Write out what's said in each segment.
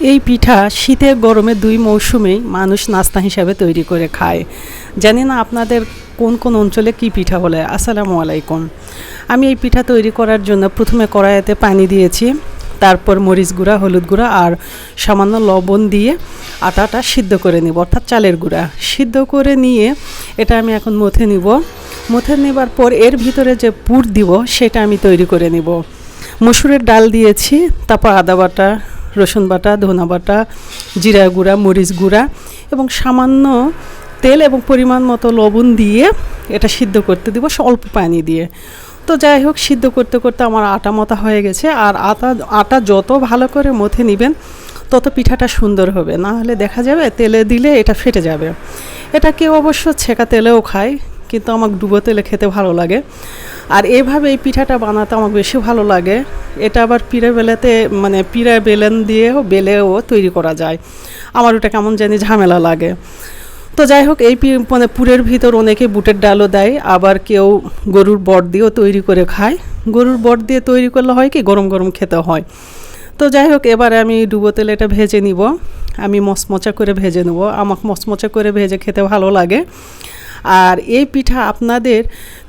এই পিঠা শীতে গরমে দুই মৌসুমেই মানুষ নাস্তা হিসাবে তৈরি করে খায়। জানি না আপনাদের কোন কোন অঞ্চলে কি পিঠা বলে। আসসালামু আলাইকুম। আমি এই পিঠা তৈরি করার জন্য প্রথমে কড়াইতে পানি দিয়েছি, তারপর মরিচ গুঁড়া, হলুদ গুঁড়া আর সামান্য লবণ দিয়ে আটাটা সিদ্ধ করে নিব, অর্থাৎ চালের গুঁড়া সিদ্ধ করে নিয়ে এটা আমি এখন মথে নিব। মথে নেবার পর এর ভিতরে যে পুর দিব সেটা আমি তৈরি করে নিব। মসুরের ডাল দিয়েছি, তারপর আদা বাটা, রসুন বাটা, ধনা বাটা, জিরা গুঁড়া, মরিচ গুঁড়া এবং সামান্য তেল এবং পরিমাণ মতো লবণ দিয়ে এটা সিদ্ধ করতে দিব অল্প পানি দিয়ে। তো যাই হোক, সিদ্ধ করতে করতে আমার আটা মতা হয়ে গেছে। আর আটা যত ভালো করে মথে নেবেন তত পিঠাটা সুন্দর হবে, না হলে দেখা যাবে তেলে দিলে এটা ফেটে যাবে। এটা কেউ অবশ্য ছেঁকা তেলেও খায়, কিন্তু আমার ডুবো তেলে খেতে ভালো লাগে। আর এইভাবে এই পিঠাটা বানাতে আমার বেশি ভালো লাগে। এটা আবার পিঁড়ে বেলাতে পিঁড়ে বেলেন দিয়েও বেলেও তৈরি করা যায়। আমার ওটা কেমন জানি ঝামেলা লাগে। তো যাই হোক, এই পুরের ভিতর অনেকে বুটের ডালও দেয়, আবার কেউ গরুর বট দিয়েও তৈরি করে খায়। গরুর বট দিয়ে তৈরি করলে হয় কি, গরম গরম খেতে হয়। তো যাই হোক, এবারে আমি ডুবো তেলে এটা ভেজে নিব। আমি মচমচা করে ভেজে নেব, আমার মচমচা করে ভেজে খেতে ভালো লাগে। আর এই পিঠা আপনাদের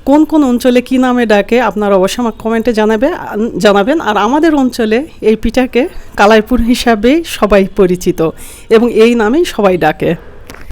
কোন কোন অঞ্চলে কী নামে ডাকে আপনারা অবশ্যই আমাকে কমেন্টে জানাবেন। আর আমাদের অঞ্চলে এই পিঠাকে কালাইপুর হিসাবে সবাই পরিচিত এবং এই নামেই সবাই ডাকে।